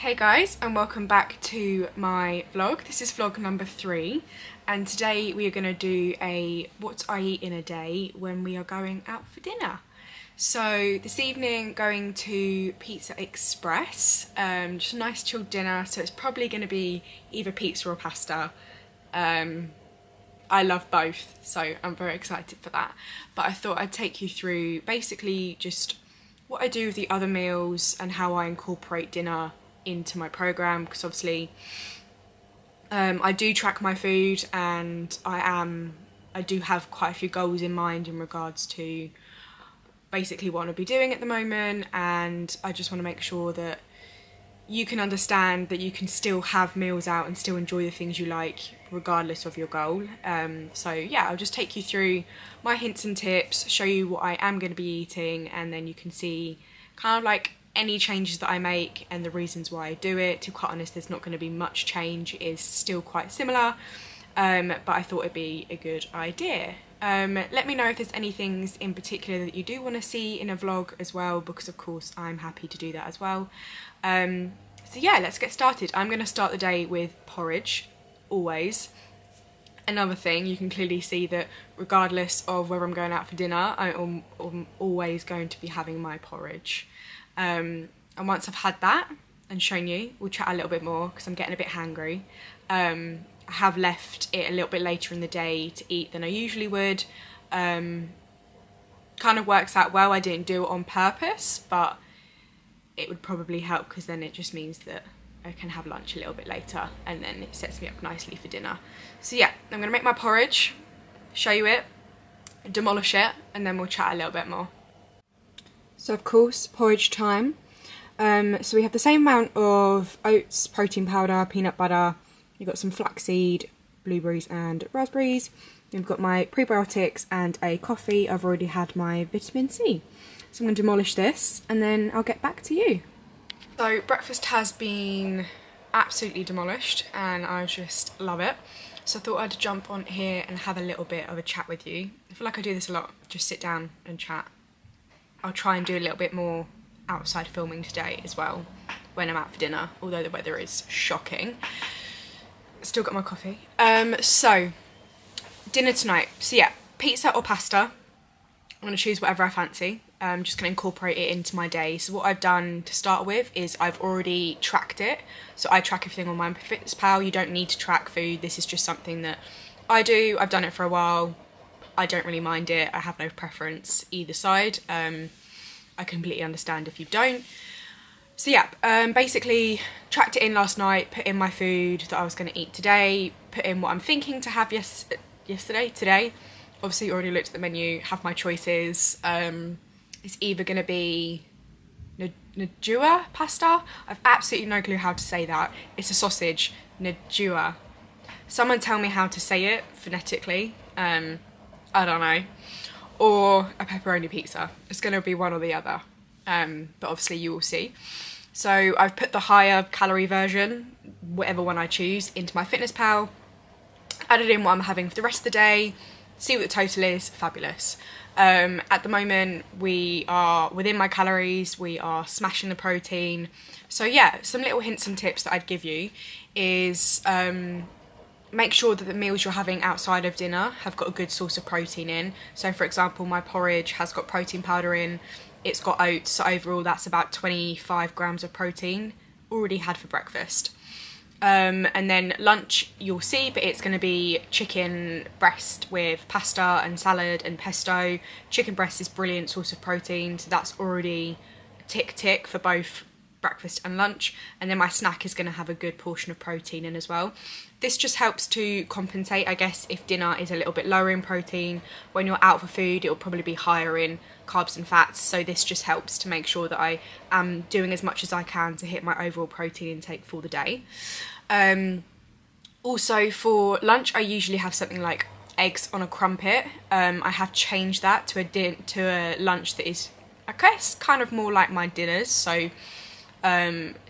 Hey guys, and welcome back to my vlog. This is vlog number 3, and today we are going to do a what I eat in a day when we are going out for dinner. So this evening going to Pizza Express, just a nice chilled dinner, so it's probably going to be either pizza or pasta. I love both, so I'm very excited for that. But I thought I'd take you through basically just what I do with the other meals and how I incorporate dinner into my program, because obviously I do track my food, and I do have quite a few goals in mind in regards to basically what I'll be doing at the moment, and I just want to make sure that you can understand that you can still have meals out and still enjoy the things you like regardless of your goal. So yeah, I'll just take you through my hints and tips, show you what I am going to be eating, and then you can see kind of like any changes that I make and the reasons why I do it. To be quite honest, there's not going to be much change, it is still quite similar, but I thought it'd be a good idea. Let me know if there's any things in particular that you do want to see in a vlog as well, because of course I'm happy to do that as well. So yeah, let's get started. I'm going to start the day with porridge, always. Another thing, you can clearly see that regardless of whether I'm going out for dinner, I'm always going to be having my porridge. And once I've had that and shown you, we'll chat a little bit more because I'm getting a bit hangry. I have left it a little bit later in the day to eat than I usually would. Kind of works out well. I didn't do it on purpose, but it would probably help because then it just means that I can have lunch a little bit later, and then it sets me up nicely for dinner. So yeah, I'm going to make my porridge, show you it, demolish it, and then we'll chat a little bit more. So of course, porridge time. So we have the same amount of oats, protein powder, peanut butter. You've got some flaxseed, blueberries and raspberries. You've got my prebiotics and a coffee. I've already had my vitamin C. So I'm going to demolish this and then I'll get back to you. So breakfast has been absolutely demolished and I just love it. So I thought I'd jump on here and have a little bit of a chat with you. I feel like I do this a lot, just sit down and chat. I'll try and do a little bit more outside filming today as well when I'm out for dinner, although the weather is shocking. Still got my coffee. So dinner tonight. So yeah, pizza or pasta. I'm going to choose whatever I fancy. I'm just going to incorporate it into my day. So what I've done to start with is I've already tracked it. So I track everything on MyFitnessPal. You don't need to track food. This is just something that I do. I've done it for a while. I don't really mind it. I have no preference either side. I completely understand if you don't. So yeah, basically tracked it in last night, put in my food that I was going to eat today, put in what I'm thinking to have today. Obviously already looked at the menu, have my choices. It's either going to be Nduja pasta. I've absolutely no clue how to say that. It's a sausage, Nduja. Someone tell me how to say it phonetically. I don't know. Or a pepperoni pizza. It's going to be one or the other. But obviously you will see. So I've put the higher calorie version, whatever one I choose, into MyFitnessPal. Added in what I'm having for the rest of the day. See what the total is. Fabulous. At the moment we are within my calories. We are smashing the protein. So yeah, some little hints and tips that I'd give you is make sure that the meals you're having outside of dinner have got a good source of protein in. So for example, my porridge has got protein powder in, it's got oats, so overall that's about 25 grams of protein already had for breakfast. And then lunch you'll see, but it's going to be chicken breast with pasta and salad and pesto. Chicken breast is a brilliant source of protein, so that's already tick for both breakfast and lunch. And then my snack is going to have a good portion of protein in as well. This just helps to compensate, I guess, if dinner is a little bit lower in protein. When you're out for food, it'll probably be higher in carbs and fats. So this just helps to make sure that I am doing as much as I can to hit my overall protein intake for the day. Also for lunch, I usually have something like eggs on a crumpet. I have changed that to a lunch that is, I guess, kind of more like my dinners. So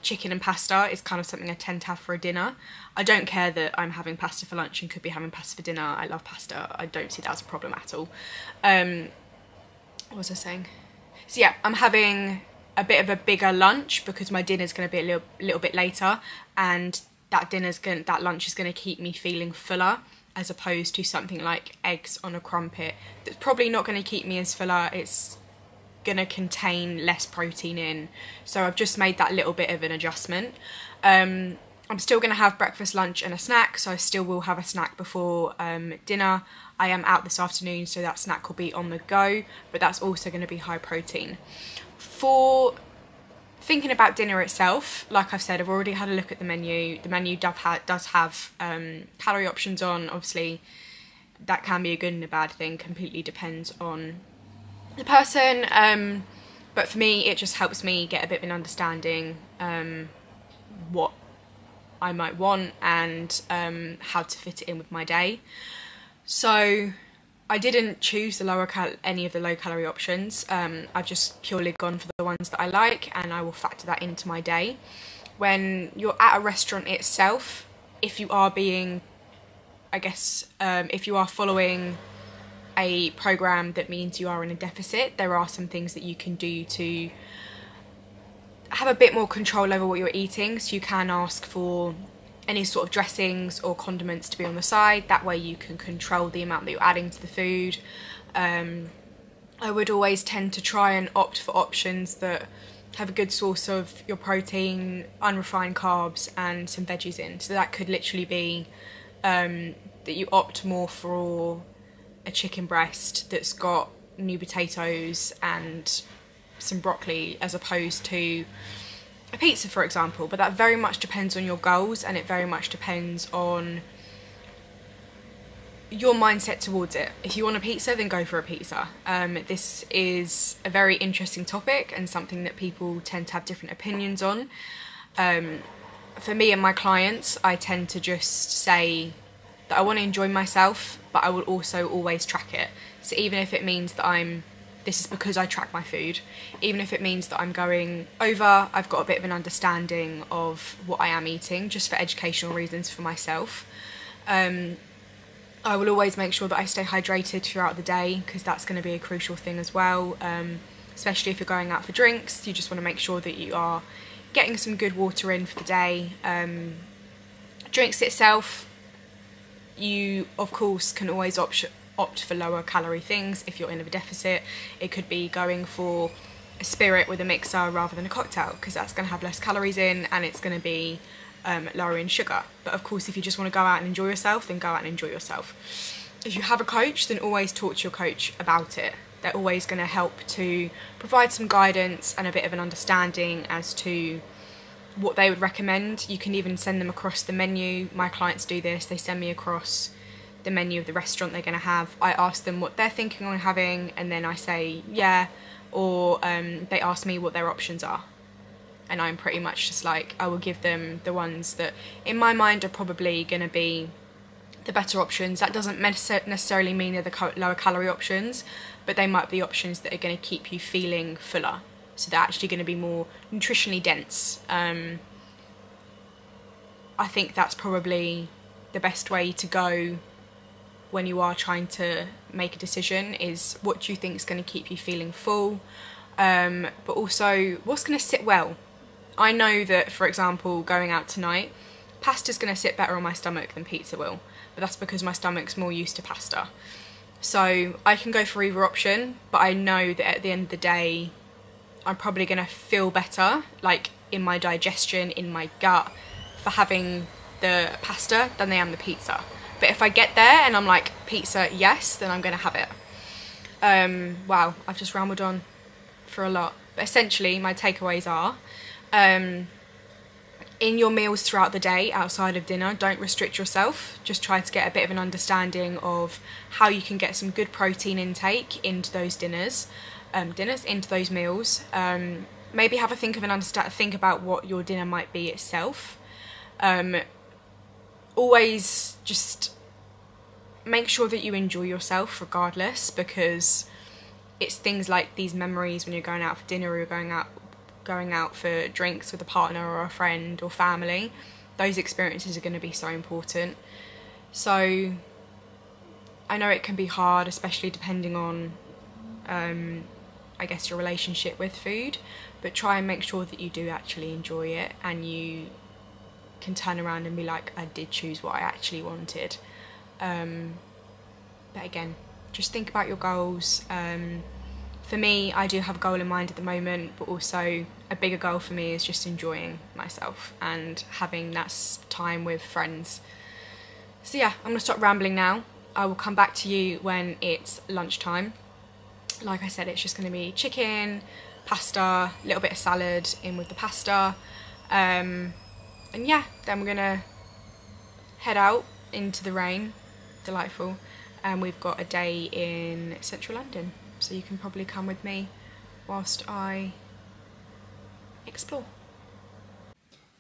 chicken and pasta is kind of something I tend to have for a dinner. I don't care that I'm having pasta for lunch and could be having pasta for dinner. I love pasta. I don't see that as a problem at all. What was I saying? So yeah, I'm having a bit of a bigger lunch because my dinner's going to be a little bit later, and that lunch is going to keep me feeling fuller, as opposed to something like eggs on a crumpet that's probably not going to keep me as fuller. It's going to contain less protein in, so I've just made that little bit of an adjustment. I'm still going to have breakfast, lunch and a snack, so I still will have a snack before dinner. I am out this afternoon, so that snack will be on the go, but that's also going to be high protein. For thinking about dinner itself, like I've said, I've already had a look at the menu. The menu does have calorie options on. Obviously, that can be a good and a bad thing, completely depends on the person. But for me, it just helps me get a bit of an understanding what I might want and how to fit it in with my day. So I didn't choose any of the low calorie options. I've just purely gone for the ones that I like, and I will factor that into my day. When you're at a restaurant itself, if you are being, if you are following a program that means you are in a deficit, there are some things that you can do to have a bit more control over what you're eating. So you can ask for any sort of dressings or condiments to be on the side. That way you can control the amount that you're adding to the food. I would always tend to try and opt for options that have a good source of your protein, unrefined carbs and some veggies in. So that could literally be that you opt more for a chicken breast that's got new potatoes and some broccoli, as opposed to a pizza, for example. But that very much depends on your goals, and it very much depends on your mindset towards it. If you want a pizza, then go for a pizza. This is a very interesting topic and something that people tend to have different opinions on. For me and my clients, I tend to just say that I want to enjoy myself, but I will also always track it. So even if it means that this is because I track my food, even if it means that I'm going over, I've got a bit of an understanding of what I am eating, just for educational reasons for myself. I will always make sure that I stay hydrated throughout the day, because that's going to be a crucial thing as well, especially if you're going out for drinks. You just want to make sure that you are getting some good water in for the day. Drinks itself, you of course can always opt for lower calorie things if you're in a deficit. It could be going for a spirit with a mixer rather than a cocktail, because that's going to have less calories in and it's going to be lower in sugar. But of course, if you just want to go out and enjoy yourself, then go out and enjoy yourself. If you have a coach, then always talk to your coach about it. They're always going to help to provide some guidance and a bit of an understanding as to what they would recommend. You can even send them across the menu. My clients do this, they send me across the menu of the restaurant they're going to have. I ask them what they're thinking on having, and then I say yeah, or they ask me what their options are, and I'm pretty much just like, I will give them the ones that in my mind are probably going to be the better options. That doesn't necessarily mean they're the lower calorie options, but they might be options that are going to keep you feeling fuller, so they're actually going to be more nutritionally dense. I think that's probably the best way to go when you are trying to make a decision, is what do you think is going to keep you feeling full, but also what's going to sit well. I know that, for example, going out tonight, pasta's going to sit better on my stomach than pizza will, but that's because my stomach's more used to pasta. So I can go for either option, but I know that at the end of the day I'm probably going to feel better, like in my digestion, in my gut, for having the pasta than I am the pizza. But if I get there and I'm like, pizza, yes, then I'm going to have it. Wow, I've just rambled on for a lot. But essentially, my takeaways are, in your meals throughout the day, outside of dinner, don't restrict yourself. Just try to get a bit of an understanding of how you can get some good protein intake into those into those meals. Maybe have a think about what your dinner might be itself. Always just make sure that you enjoy yourself regardless, because it's things like these memories when you're going out for dinner, or you're going out for drinks with a partner or a friend or family. Those experiences are going to be so important. So I know it can be hard, especially depending on I guess, your relationship with food, but try and make sure that you do actually enjoy it and you can turn around and be like, I did choose what I actually wanted. But again, just think about your goals. For me, I do have a goal in mind at the moment, but also a bigger goal for me is just enjoying myself and having that time with friends. So yeah, I'm gonna stop rambling now. I will come back to you when it's lunchtime. Like I said, it's just gonna be chicken, pasta, a little bit of salad in with the pasta. And yeah, then we're gonna head out into the rain. Delightful. And we've got a day in central London, so you can probably come with me whilst I explore.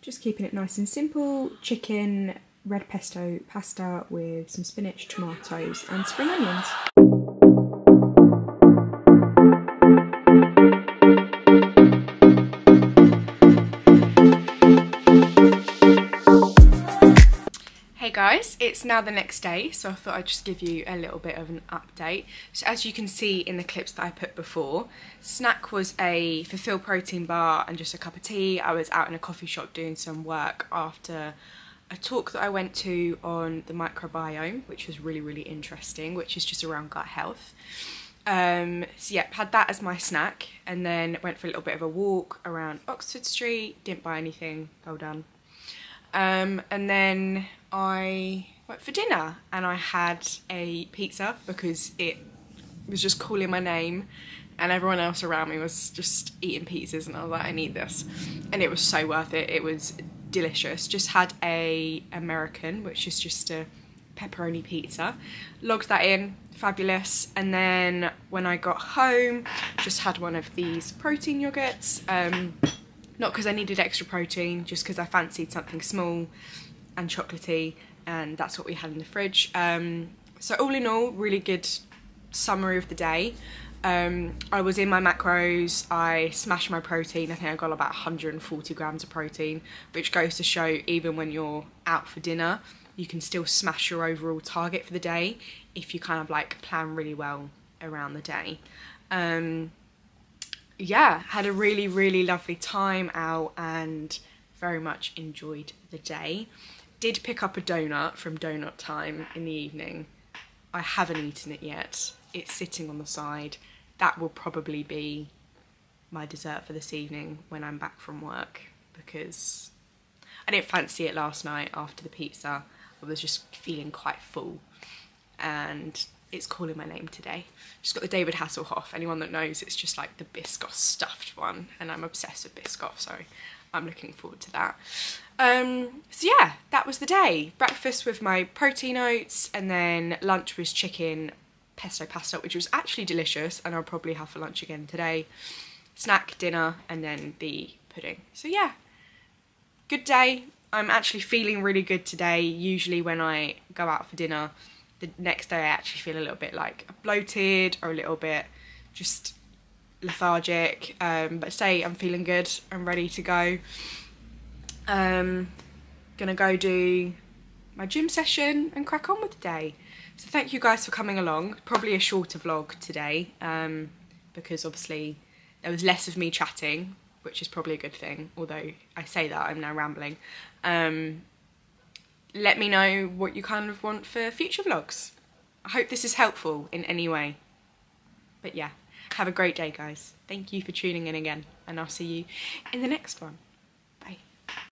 Just keeping it nice and simple: chicken, red pesto pasta with some spinach, tomatoes and spring onions. Hey guys, it's now the next day, so I thought I'd just give you a little bit of an update. So as you can see in the clips that I put before, snack was a Fulfill protein bar and just a cup of tea. I was out in a coffee shop doing some work after a talk that I went to on the microbiome, which was really interesting, which is just around gut health. So yeah, had that as my snack, and then went for a little bit of a walk around Oxford Street, didn't buy anything, well done. And then I went for dinner and I had a pizza because it was just calling my name and everyone else around me was just eating pizzas, and I was like, I need this. And it was so worth it. It was delicious. Just had a American, which is just a pepperoni pizza. Logged that in, fabulous. And then when I got home, just had one of these protein yogurts. Not because I needed extra protein, just because I fancied something small and chocolatey, and that's what we had in the fridge. So all in all, really good summary of the day. I was in my macros, I smashed my protein. I think I got about 140 grams of protein, which goes to show even when you're out for dinner, you can still smash your overall target for the day if you kind of like plan really well around the day. Yeah, had a really lovely time out and very much enjoyed the day. Did pick up a donut from Donut Time in the evening. I haven't eaten it yet. It's sitting on the side. That will probably be my dessert for this evening when I'm back from work, because I didn't fancy it last night after the pizza. I was just feeling quite full, and it's calling my name today. Just got the David Hasselhoff. Anyone that knows, it's just like the Biscoff stuffed one, and I'm obsessed with Biscoff, so I'm looking forward to that. So yeah, that was the day. Breakfast with my protein oats, and then lunch was chicken pesto pasta, which was actually delicious, and I'll probably have for lunch again today. Snack, dinner, and then the pudding. So yeah, good day. I'm actually feeling really good today. Usually when I go out for dinner, the next day I actually feel a little bit like bloated or a little bit just lethargic, but today I'm feeling good. I'm ready to go. Gonna go do my gym session and crack on with the day. So thank you guys for coming along. Probably a shorter vlog today, because obviously there was less of me chatting, which is probably a good thing, although I say that I'm now rambling. Let me know what you kind of want for future vlogs. I hope this is helpful in any way. But yeah, have a great day guys. Thank you for tuning in again, and I'll see you in the next one.